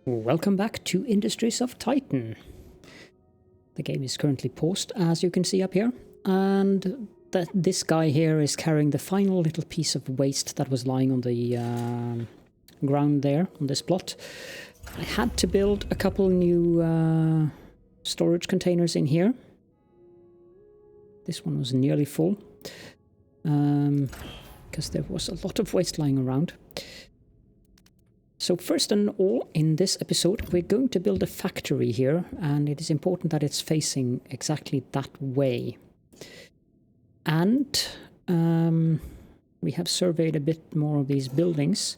Welcome back to Industries of Titan. The game is currently paused, as you can see up here, and this guy here is carrying the final little piece of waste that was lying on the ground there on this plot. I had to build a couple new storage containers in here. This one was nearly full, because there was a lot of waste lying around. So first and all, in this episode, we're going to build a factory here, and it is important that it's facing exactly that way. And we have surveyed a bit more of these buildings,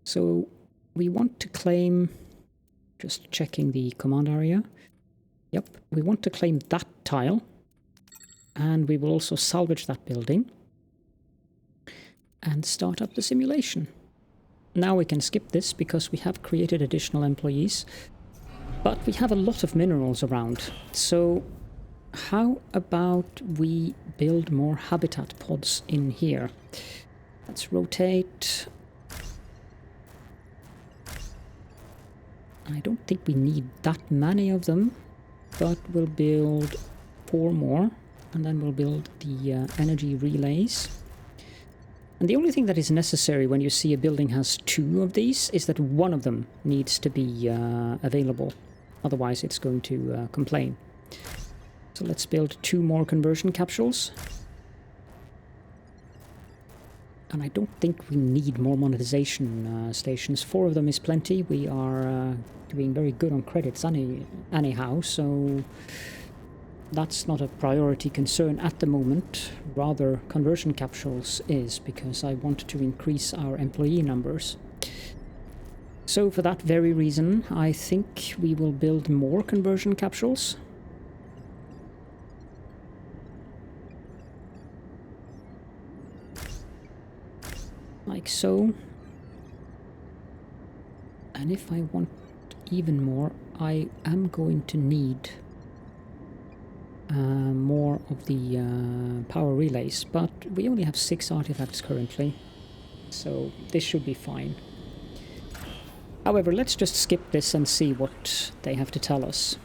so we want to claim, just checking the command area, yep, we want to claim that tile, and we will also salvage that building and start up the simulation. Now we can skip this because we have created additional employees, but we have a lot of minerals around. So how about we build more habitat pods in here? Let's rotate. I don't think we need that many of them, but we'll build 4 more, and then we'll build the energy relays. And the only thing that is necessary when you see a building has 2 of these is that one of them needs to be available. Otherwise it's going to complain. So let's build 2 more conversion capsules. And I don't think we need more monetization stations. 4 of them is plenty. We are doing very good on credits anyhow, so that's not a priority concern at the moment. Rather, conversion capsules is, because I want to increase our employee numbers. So for that very reason, I think we will build more conversion capsules. Like so. And if I want even more, I am going to need more of the power relays, but we only have 6 artifacts currently, so this should be fine. However, let's just skip this and see what they have to tell us.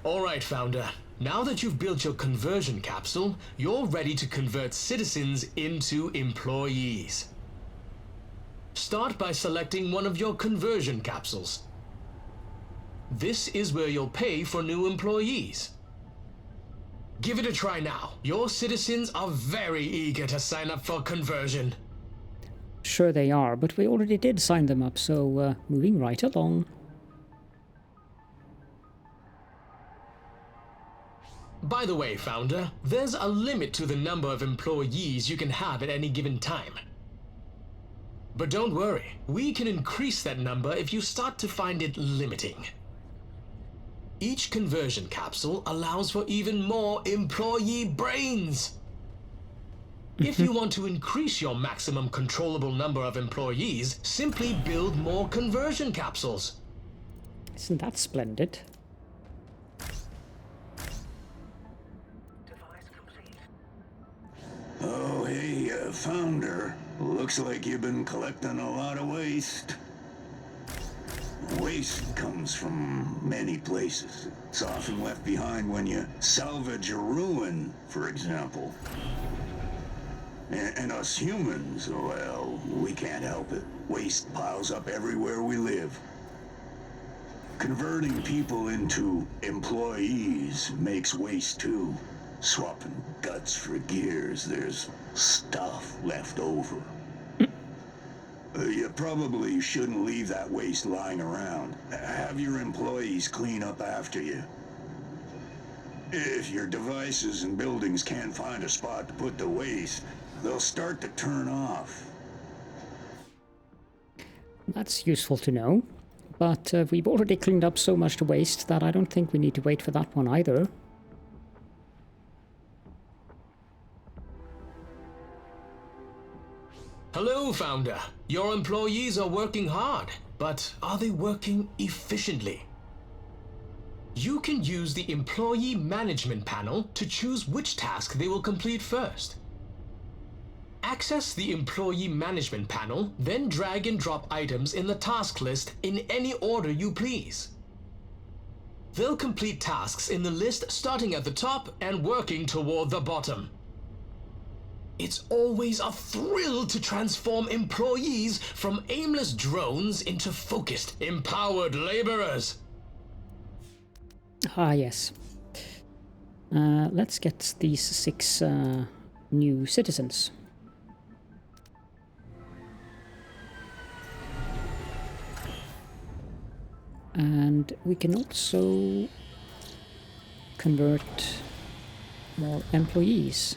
Alright, Founder. Now that you've built your conversion capsule, you're ready to convert citizens into employees. Start by selecting one of your conversion capsules. This is where you'll pay for new employees. Give it a try now. Your citizens are very eager to sign up for conversion. Sure they are, but we already did sign them up, so moving right along. By the way, Founder, there's a limit to the number of employees you can have at any given time. But don't worry, we can increase that number if you start to find it limiting. Each conversion capsule allows for even more employee brains. If you want to increase your maximum controllable number of employees, simply build more conversion capsules. Isn't that splendid? Oh, hey, Founder. Looks like you've been collecting a lot of waste. Waste comes from many places. It's often left behind when you salvage a ruin, for example. And us humans, well, we can't help it. Waste piles up everywhere we live. Converting people into employees makes waste too. Swapping guts for gears, there's stuff left over. You probably shouldn't leave that waste lying around. Have your employees clean up after you. If your devices and buildings can't find a spot to put the waste, they'll start to turn off. That's useful to know, but we've already cleaned up so much waste that I don't think we need to wait for that one either. Hello, Founder. Your employees are working hard, but are they working efficiently? You can use the Employee Management panel to choose which task they will complete first. Access the Employee Management panel, then drag and drop items in the task list in any order you please. They'll complete tasks in the list starting at the top and working toward the bottom. It's always a thrill to transform employees from aimless drones into focused, empowered laborers. Ah, yes. Let's get these 6 new citizens. And we can also convert more employees.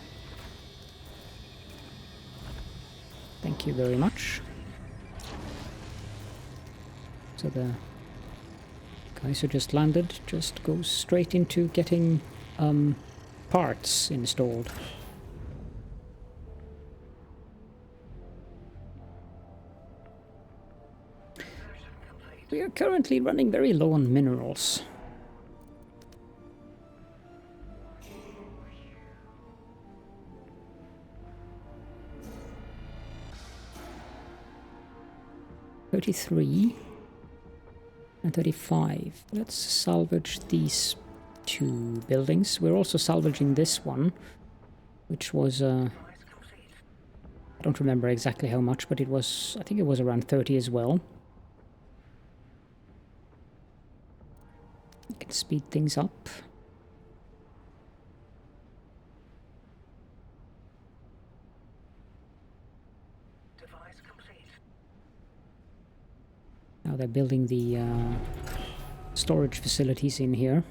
Thank you very much. So the guys who just landed just go straight into getting parts installed. We are currently running very low on minerals. $33 and 35. Let's salvage these 2 buildings. We're also salvaging this one, which was I don't remember exactly how much, but it was, I think it was around 30 as well. We can speed things up. Now they're building the storage facilities in here.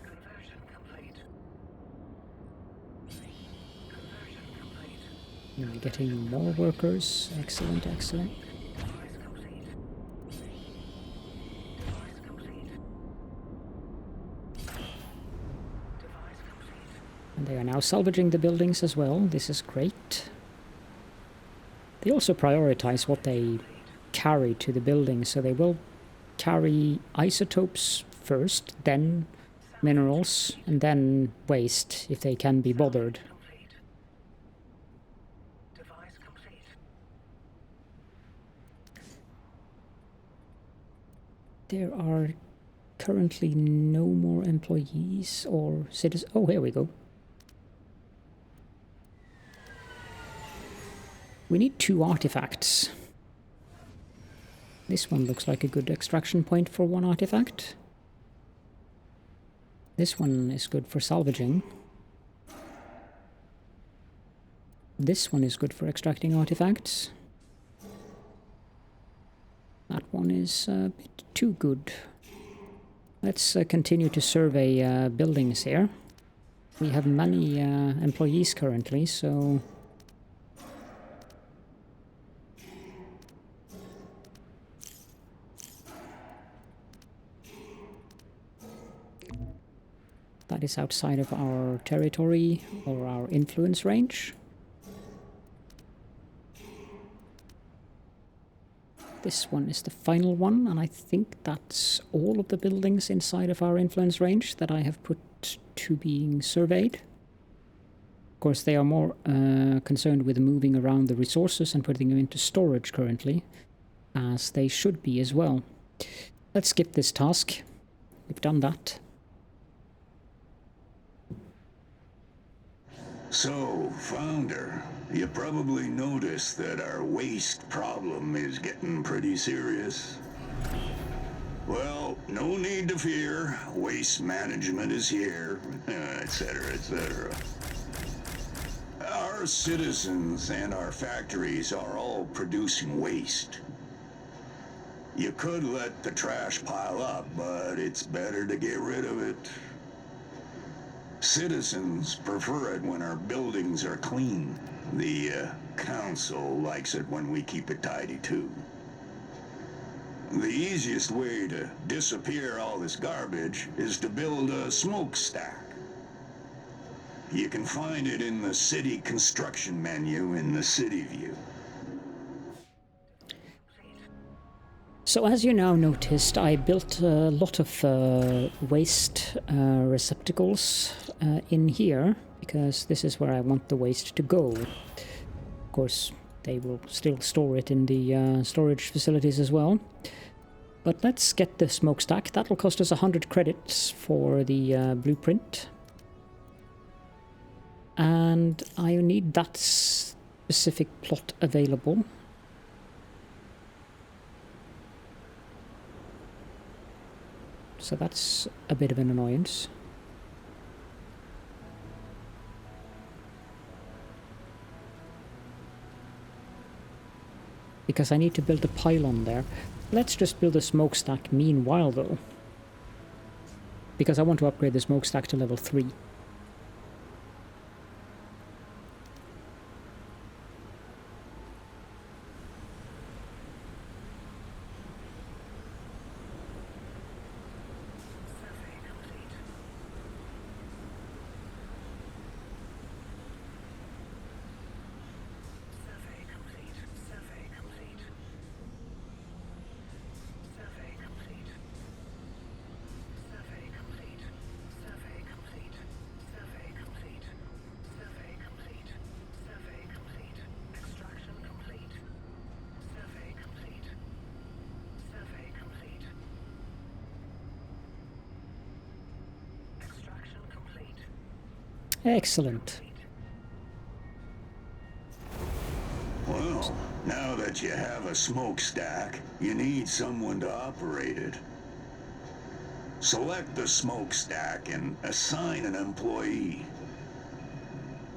And we're getting more workers. Excellent, excellent. And they are now salvaging the buildings as well. This is great. They also prioritize what they carry to the building, so they will carry isotopes first, then minerals, and then waste if they can be bothered. There are currently no more employees or citizens. Oh, here we go. We need 2 artifacts. This one looks like a good extraction point for 1 artifact. This one is good for salvaging. This one is good for extracting artifacts. That one is a bit too good. Let's continue to survey buildings here. We have many employees currently, so... that is outside of our territory or our influence range. This one is the final one, and I think that's all of the buildings inside of our influence range that I have put to being surveyed. Of course, they are more concerned with moving around the resources and putting them into storage currently, as they should be as well. Let's skip this task. We've done that. So, Founder, you probably noticed that our waste problem is getting pretty serious. Well, no need to fear. Waste management is here, etc., etc. Our citizens and our factories are all producing waste. You could let the trash pile up, but it's better to get rid of it. Citizens prefer it when our buildings are clean. The council likes it when we keep it tidy too. The easiest way to disappear all this garbage is to build a smokestack. You can find it in the city construction menu in the city view. So as you now noticed, I built a lot of waste receptacles in here, because this is where I want the waste to go. Of course, they will still store it in the storage facilities as well. But let's get the smokestack. That'll cost us 100 credits for the blueprint. And I need that specific plot available. So that's a bit of an annoyance. Because I need to build a pylon there. Let's just build a smokestack meanwhile though. Because I want to upgrade the smokestack to level 3. Excellent. Well, now that you have a smokestack, you need someone to operate it. Select the smokestack and assign an employee.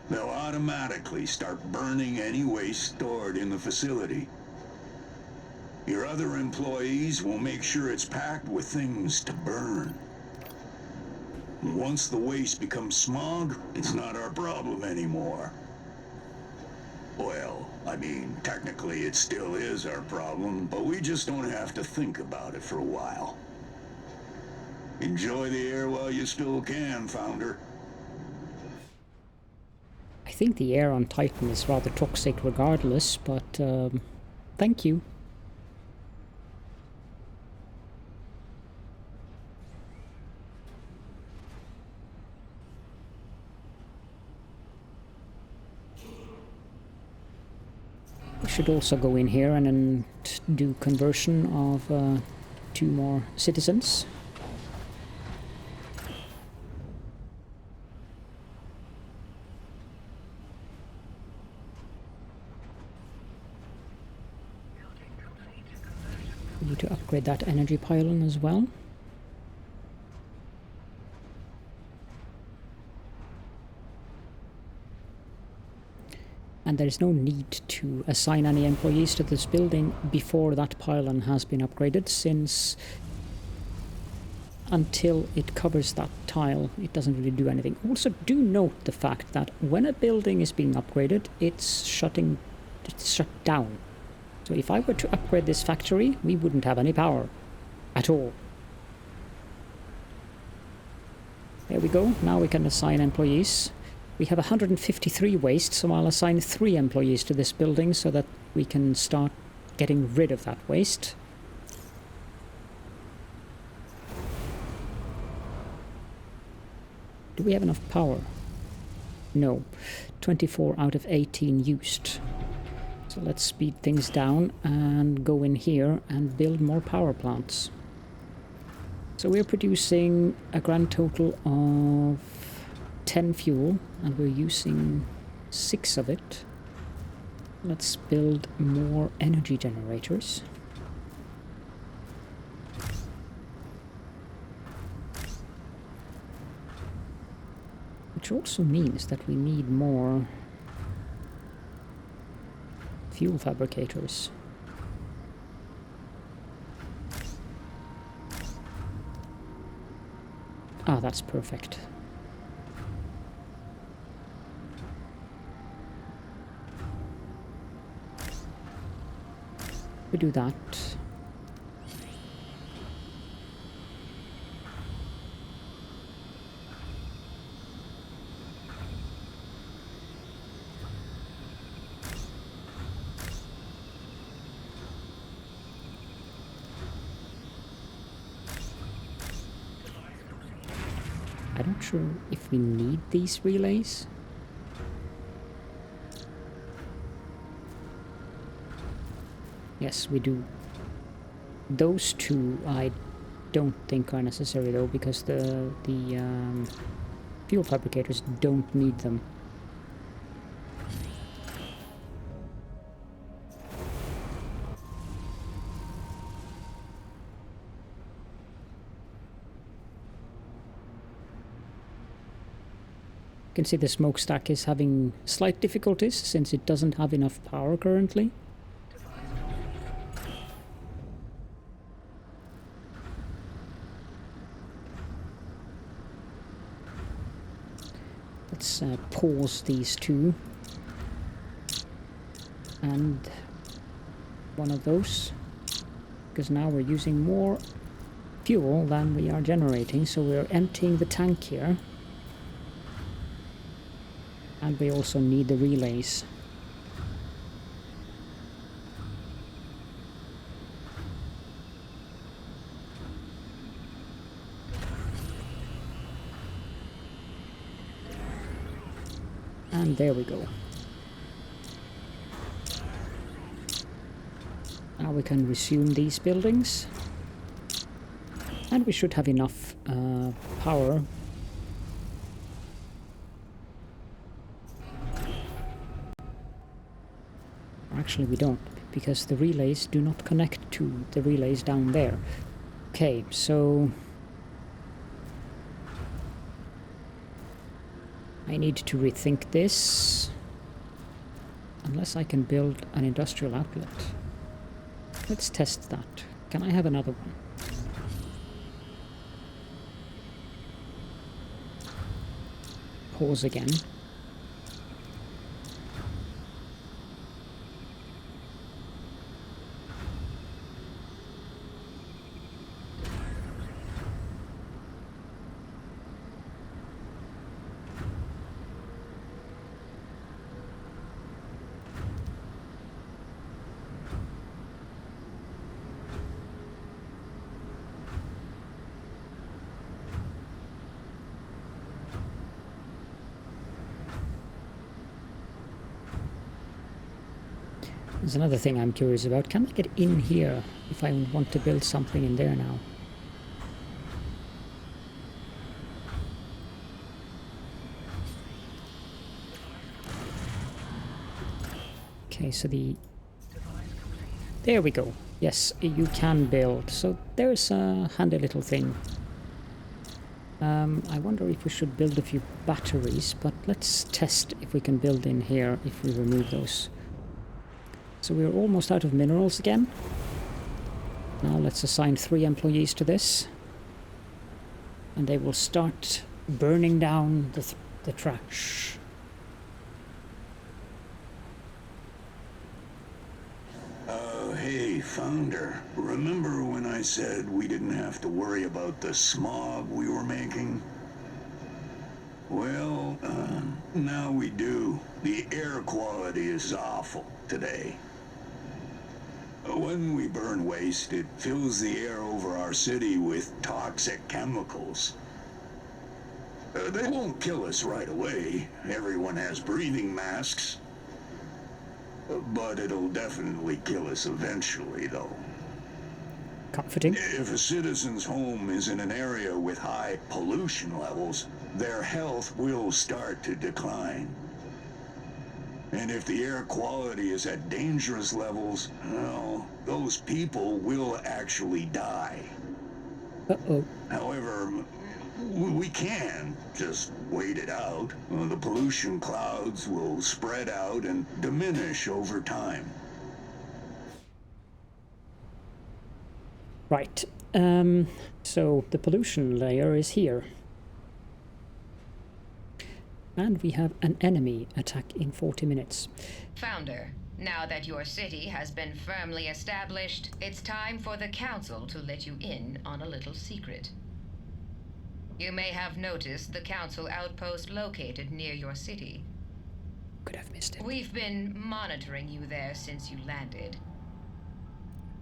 They'll automatically start burning any waste stored in the facility. Your other employees will make sure it's packed with things to burn. Once the waste becomes smog, it's not our problem anymore. Well, I mean, technically it still is our problem, but we just don't have to think about it for a while. Enjoy the air while you still can, Founder. I think the air on Titan is rather toxic regardless, but thank you. We should also go in here and do conversion of 2 more citizens. We need to upgrade that energy pylon as well. And there is no need to assign any employees to this building before that pylon has been upgraded, since until it covers that tile, it doesn't really do anything. Also, do note the fact that when a building is being upgraded, it's shut down. So if I were to upgrade this factory, we wouldn't have any power at all. There we go. Now we can assign employees. We have 153 waste, so I'll assign 3 employees to this building so that we can start getting rid of that waste. Do we have enough power? No. 24 out of 18 used. So let's speed things down and go in here and build more power plants. So we're producing a grand total of 10 fuel, and we're using 6 of it. Let's build more energy generators. Which also means that we need more fuel fabricators. Ah, that's perfect. We do that. I'm not sure if we need these relays. Yes, we do. Those two I don't think are necessary though, because the fuel fabricators don't need them. You can see the smokestack is having slight difficulties since it doesn't have enough power currently. Let's pause these two. And one of those. Because now we're using more fuel than we are generating, so we're emptying the tank here. And we also need the relays. And there we go. Now we can resume these buildings. And we should have enough power. Actually, we don't, because the relays do not connect to the relays down there. Okay, so I need to rethink this. Unless I can build an industrial outlet. Let's test that. Can I have another one? Pause again. There's another thing I'm curious about. Can I get in here if I want to build something in there now? Okay, so there we go. Yes, you can build. So there's a handy little thing. I wonder if we should build a few batteries, but let's test if we can build in here if we remove those. So we're almost out of minerals again. Now let's assign 3 employees to this. And they will start burning down the trash. Hey, Founder. Remember when I said we didn't have to worry about the smog we were making? Well, now we do. The air quality is awful today. When we burn waste, it fills the air over our city with toxic chemicals. They won't kill us right away. Everyone has breathing masks. But it'll definitely kill us eventually, though. Comforting. If a citizen's home is in an area with high pollution levels, their health will start to decline. And if the air quality is at dangerous levels, well, those people will actually die. Uh-oh. However, we can just wait it out. The pollution clouds will spread out and diminish over time. Right. So the pollution layer is here. And we have an enemy attack in 40 minutes. Founder, now that your city has been firmly established, it's time for the Council to let you in on a little secret. You may have noticed the Council outpost located near your city. Could have missed it. We've been monitoring you there since you landed.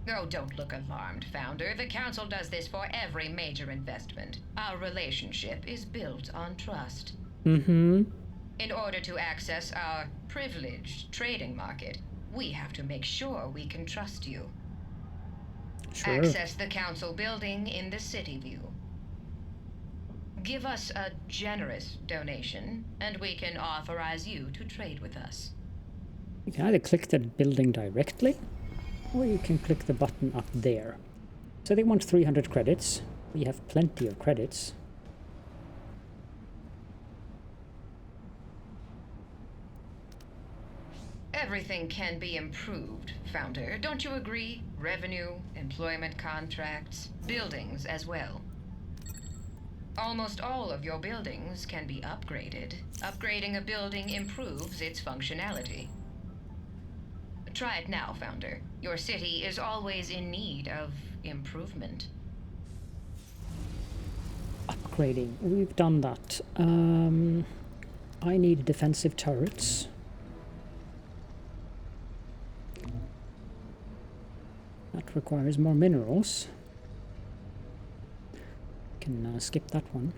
Oh, don't look alarmed, Founder. The Council does this for every major investment. Our relationship is built on trust. Mm-hmm. In order to access our privileged trading market, we have to make sure we can trust you. Sure. Access the council building in the city view. Give us a generous donation, and we can authorize you to trade with us. You can either click the building directly, or you can click the button up there. So they want 300 credits. We have plenty of credits. Everything can be improved, Founder. Don't you agree? Revenue, employment contracts, buildings as well. Almost all of your buildings can be upgraded. Upgrading a building improves its functionality. Try it now, Founder. Your city is always in need of improvement. Upgrading. We've done that. I need defensive turrets. That requires more minerals. Can skip that one.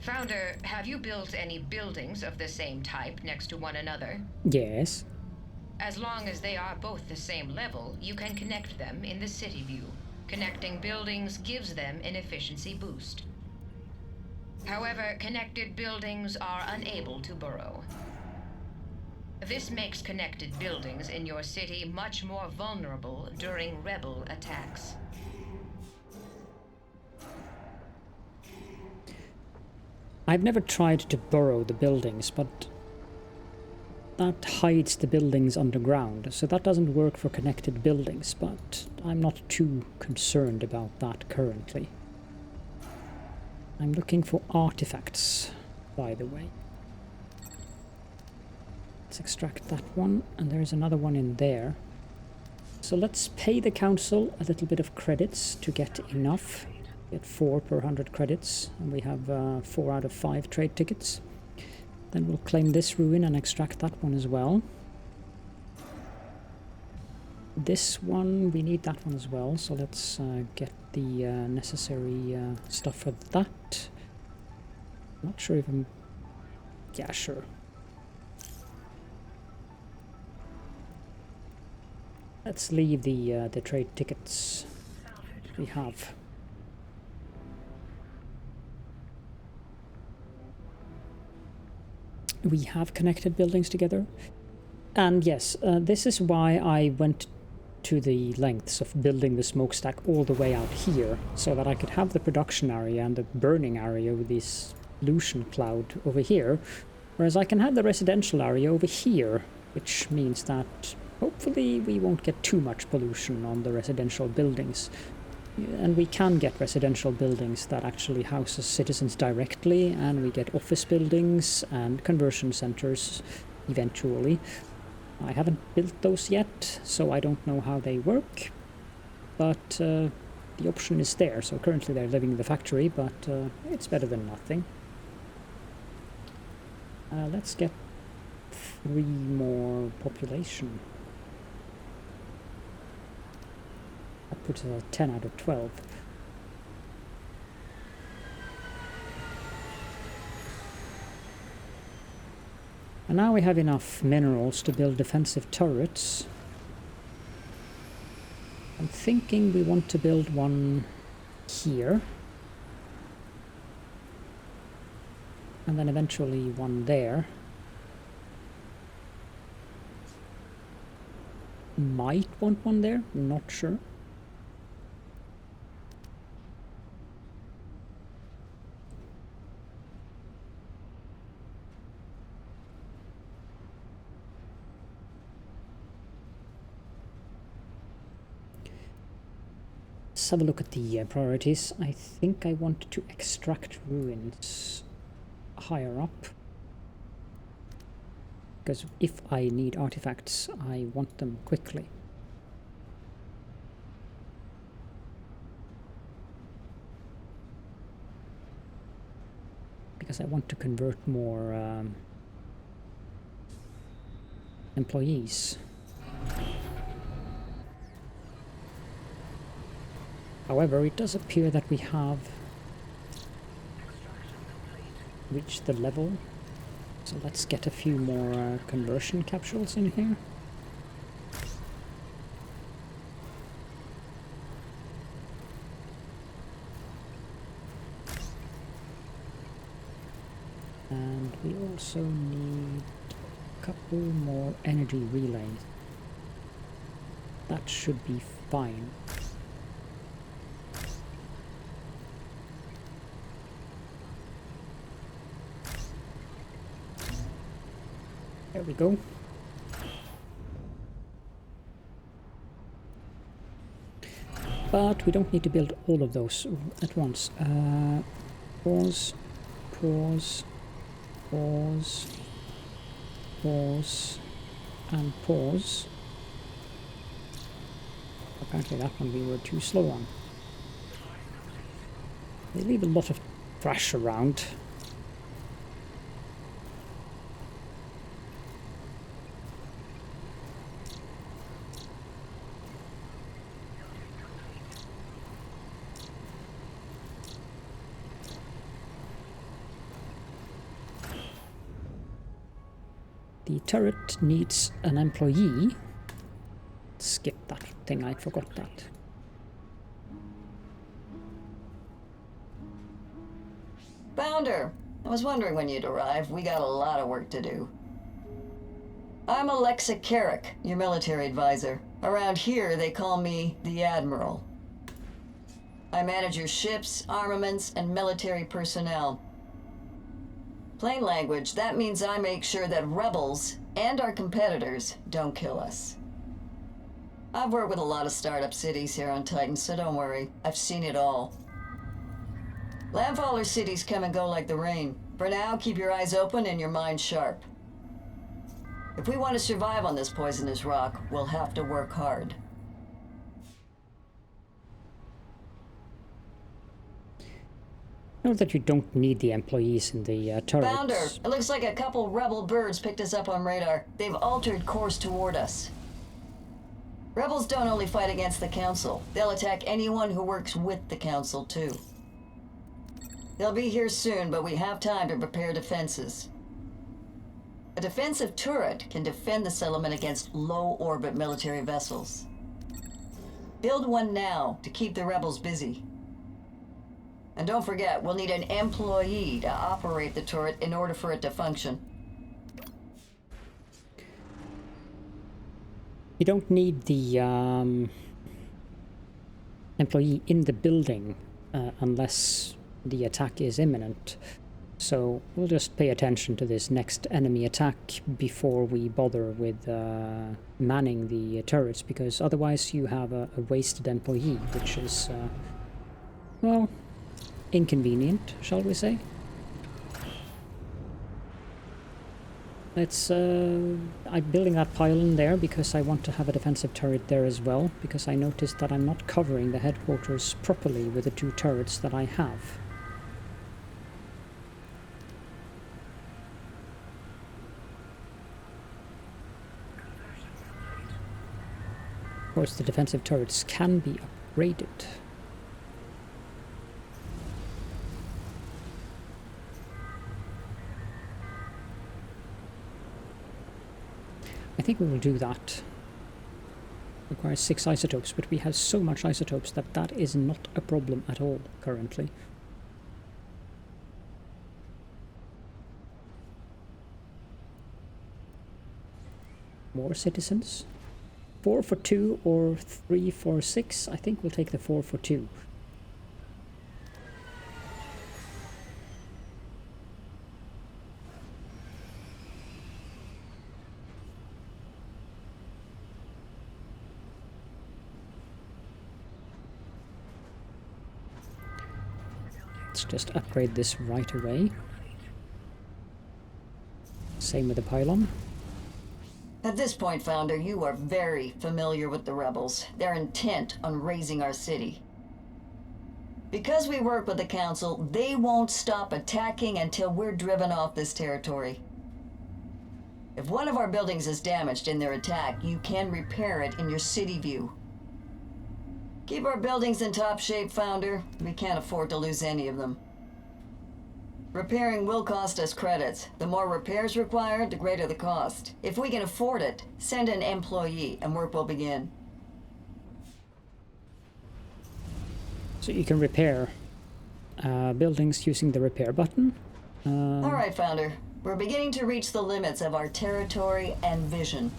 Founder, have you built any buildings of the same type next to one another? Yes. As long as they are both the same level, you can connect them in the city view. Connecting buildings gives them an efficiency boost. However, connected buildings are unable to burrow. This makes connected buildings in your city much more vulnerable during rebel attacks. I've never tried to burrow the buildings, but that hides the buildings underground, so that doesn't work for connected buildings, but I'm not too concerned about that currently. I'm looking for artifacts, by the way. Let's extract that one, and there's another one in there. So let's pay the council a little bit of credits to get enough. Get 4 per 100 credits, and we have 4 out of 5 trade tickets. Then we'll claim this ruin and extract that one as well. This one, we need that one as well, so let's get the necessary stuff for that. Not sure if I'm... yeah, sure. Let's leave the trade tickets we have. We have connected buildings together. And yes, this is why I went to the lengths of building the smokestack all the way out here, so that I could have the production area and the burning area with this pollution cloud over here, whereas I can have the residential area over here, which means that hopefully we won't get too much pollution on the residential buildings. And we can get residential buildings that actually houses citizens directly, and we get office buildings and conversion centers eventually. I haven't built those yet, so I don't know how they work, but the option is there. So currently they're living in the factory, but it's better than nothing. Let's get 3 more population. That puts us at 10 out of 12. And now we have enough minerals to build defensive turrets. I'm thinking we want to build one here. And then eventually one there. Might want one there, not sure. Let's have a look at the priorities. I think I want to extract ruins higher up, because if I need artifacts, I want them quickly. Because I want to convert more employees. However, it does appear that we have reached the level, So let's get a few more conversion capsules in here. And we also need a couple more energy relays. That should be fine. There we go. But we don't need to build all of those at once. Pause, pause, pause, pause, and pause. Apparently that one we were too slow on. They leave a lot of trash around. The turret needs an employee. Skip that thing, I forgot that. Founder, I was wondering when you'd arrive. We got a lot of work to do. I'm Alexa Carrick, your military advisor. Around here, they call me the Admiral. I manage your ships, armaments, and military personnel. Plain language, that means I make sure that rebels and our competitors don't kill us. I've worked with a lot of startup cities here on Titan, so don't worry. I've seen it all. Landfaller cities come and go like the rain. For now, keep your eyes open and your mind sharp. If we want to survive on this poisonous rock, we'll have to work hard. Know that you don't need the employees in the turrets. Founder, it looks like a couple rebel birds picked us up on radar. They've altered course toward us. Rebels don't only fight against the Council. They'll attack anyone who works with the Council, too. They'll be here soon, but we have time to prepare defenses. A defensive turret can defend the settlement against low-orbit military vessels. Build one now to keep the rebels busy. And don't forget, we'll need an employee to operate the turret in order for it to function. You don't need the employee in the building unless the attack is imminent. So we'll just pay attention to this next enemy attack before we bother with manning the turrets, because otherwise you have a wasted employee, which is, well, inconvenient, shall we say. Let's, I'm building that pylon there because I want to have a defensive turret there as well, because I noticed that I'm not covering the headquarters properly with the 2 turrets that I have. Of course, the defensive turrets can be upgraded. I think we will do that. Requires 6 isotopes, but we have so much isotopes that that is not a problem at all currently. More citizens? 4 for 2 or 3 for 6? I think we'll take the 4 for 2. Let's just upgrade this right away. Same with the pylon. At this point, Founder, you are very familiar with the rebels. They're intent on razing our city. Because we work with the Council, they won't stop attacking until we're driven off this territory. If one of our buildings is damaged in their attack, you can repair it in your city view. Keep our buildings in top shape, Founder. We can't afford to lose any of them. Repairing will cost us credits. The more repairs required, the greater the cost. If we can afford it, send an employee and work will begin. So you can repair buildings using the repair button. All right, Founder. We're beginning to reach the limits of our territory and vision.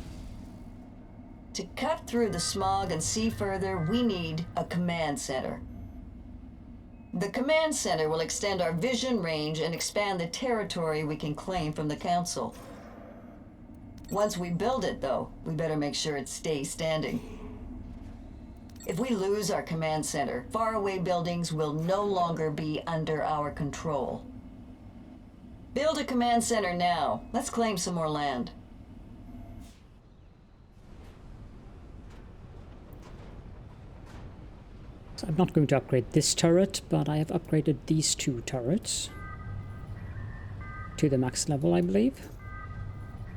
To cut through the smog and see further, we need a command center. The command center will extend our vision range and expand the territory we can claim from the Council. Once we build it, though, we better make sure it stays standing. If we lose our command center, faraway buildings will no longer be under our control. Build a command center now. Let's claim some more land. So I'm not going to upgrade this turret, but I have upgraded these 2 turrets to the max level, I believe.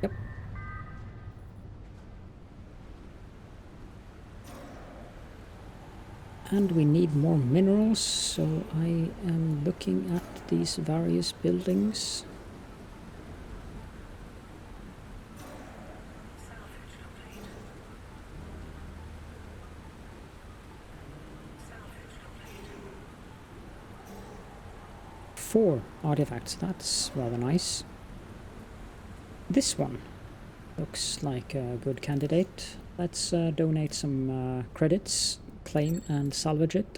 Yep. And we need more minerals, so I am looking at these various buildings. Four artifacts, that's rather nice. This one looks like a good candidate. Let's donate some credits, claim and salvage it.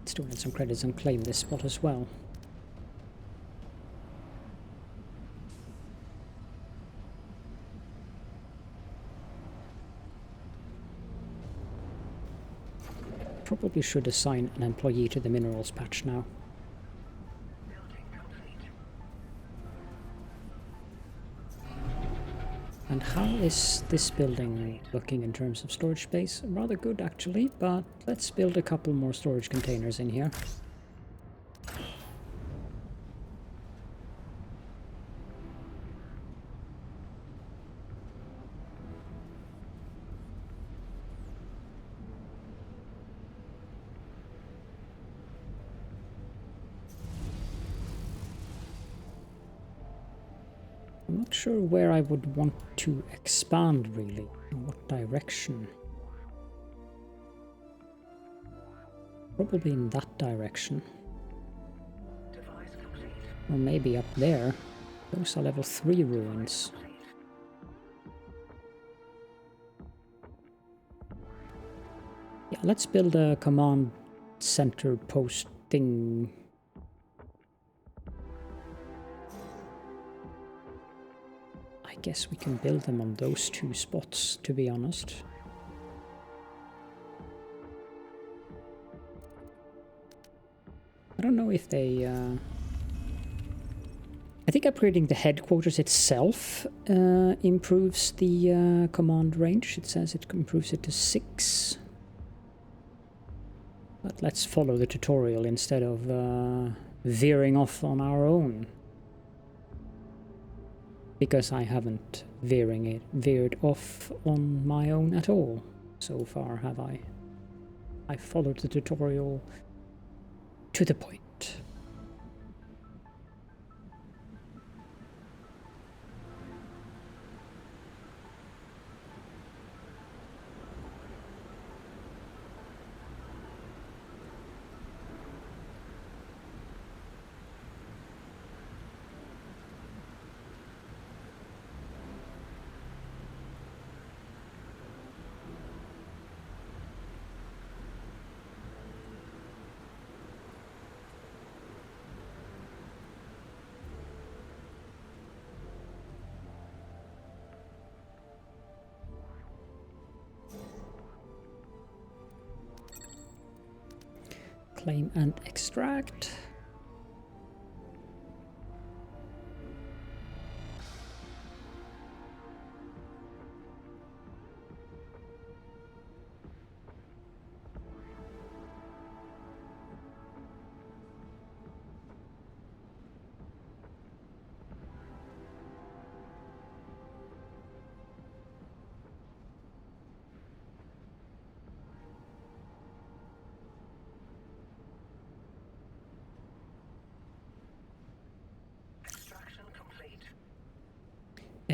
Let's donate some credits and claim this spot as well. Probably should assign an employee to the minerals patch now. And how is this building looking in terms of storage space? Rather good actually, but let's build a couple more storage containers in here. I'm not sure where I would want to expand really, in what direction. Probably in that direction. Or maybe up there. Those are level 3 ruins. Yeah, let's build a command center post thing. I guess we can build them on those 2 spots, to be honest. I don't know if they... I think upgrading the headquarters itself improves the command range. It says it improves it to 6. But let's follow the tutorial instead of veering off on our own. Because I haven't veered off on my own at all so far, have I? I followed the tutorial to the point. Claim and extract.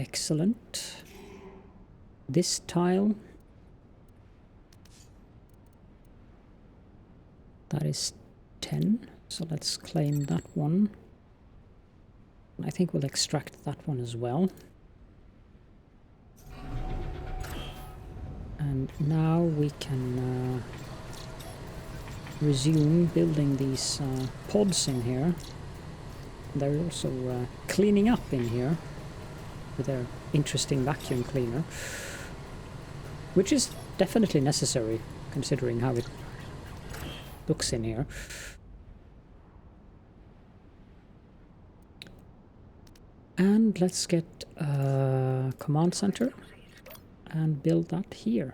Excellent. This tile. That is 10. So let's claim that one. I think we'll extract that one as well. And now we can resume building these pods in here. They're also cleaning up in here with their interesting vacuum cleaner, which is definitely necessary considering how it looks in here. And let's get a command center and build that here.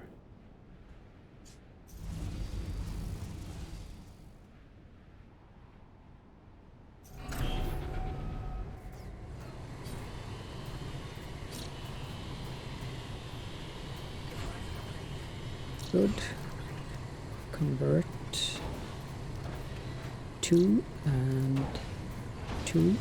Good. Convert 2 and 2.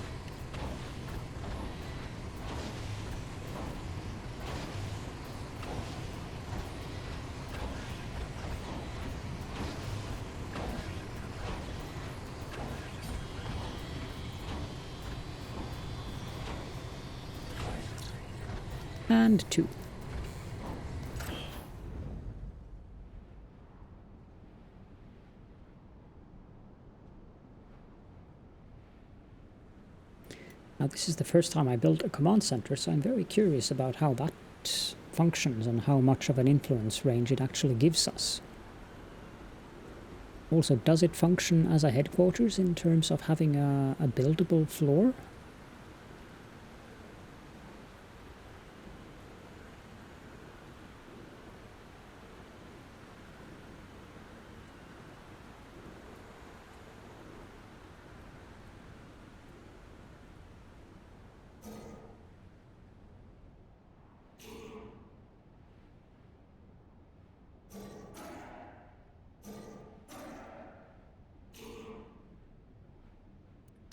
And 2. Now this is the first time I built a command center, so I'm very curious about how that functions and how much of an influence range it actually gives us. Also, does it function as a headquarters in terms of having a buildable floor?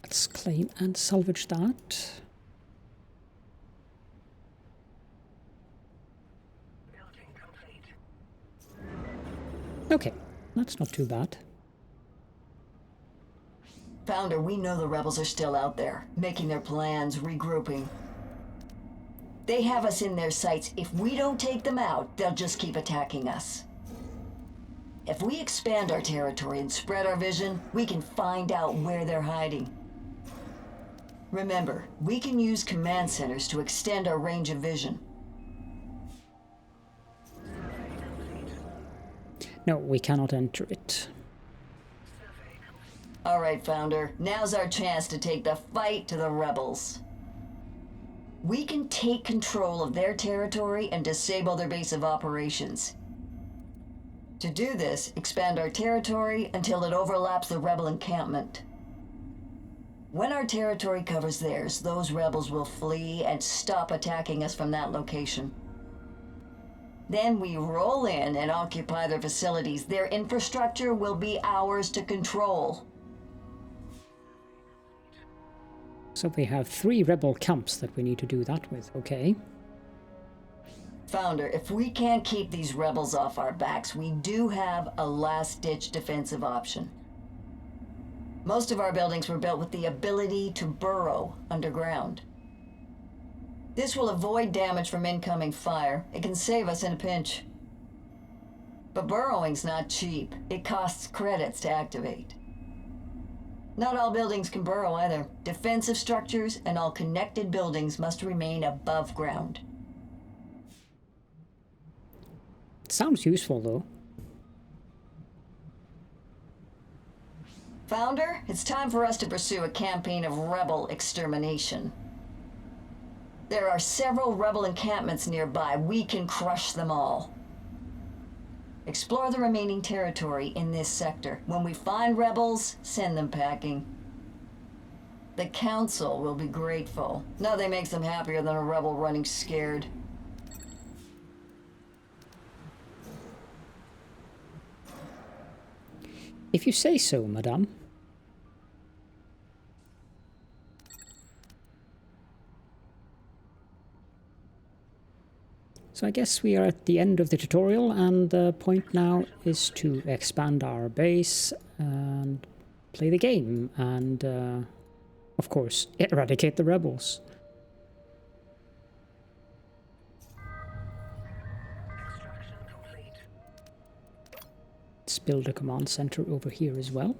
Let's claim and salvage that. Okay, that's not too bad. Founder, we know the rebels are still out there, making their plans, regrouping. They have us in their sights. If we don't take them out, they'll just keep attacking us. If we expand our territory and spread our vision, we can find out where they're hiding. Remember, we can use command centers to extend our range of vision. No, we cannot enter it. All right, Founder. Now's our chance to take the fight to the rebels. We can take control of their territory and disable their base of operations. To do this, expand our territory until it overlaps the rebel encampment. When our territory covers theirs, those rebels will flee and stop attacking us from that location. Then we roll in and occupy their facilities. Their infrastructure will be ours to control. So we have 3 rebel camps that we need to do that with, okay? Founder, if we can't keep these rebels off our backs, we do have a last-ditch defensive option. Most of our buildings were built with the ability to burrow underground. This will avoid damage from incoming fire. It can save us in a pinch. But burrowing's not cheap. It costs credits to activate. Not all buildings can burrow either. Defensive structures and all connected buildings must remain above ground. It sounds useful though. Founder, it's time for us to pursue a campaign of rebel extermination. There are several rebel encampments nearby. We can crush them all. Explore the remaining territory in this sector. When we find rebels, send them packing. The Council will be grateful. Nothing makes them happier than a rebel running scared. If you say so, madame. So I guess we are at the end of the tutorial, and the point now is to expand our base and play the game and, of course, eradicate the rebels. Let's build a command center over here as well.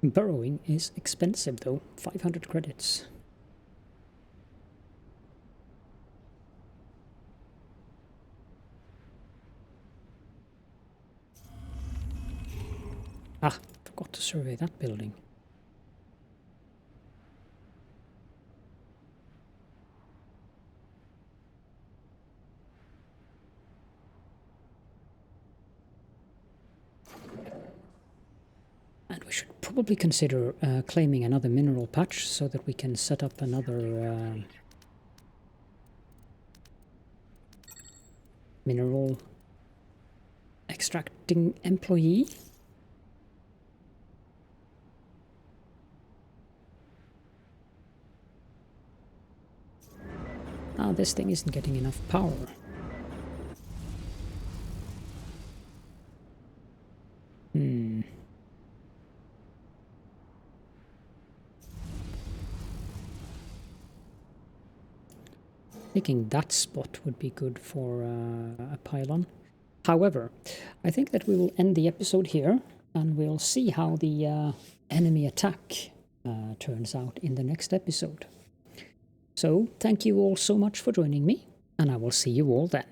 Burrowing is expensive though, 500 credits. Ah, forgot to survey that building. And we should probably consider claiming another mineral patch so that we can set up another mineral extracting employee. Ah, this thing isn't getting enough power. Thinking that spot would be good for a pylon. However, I think that we will end the episode here, and we'll see how the enemy attack turns out in the next episode. So, thank you all so much for joining me, and I will see you all then.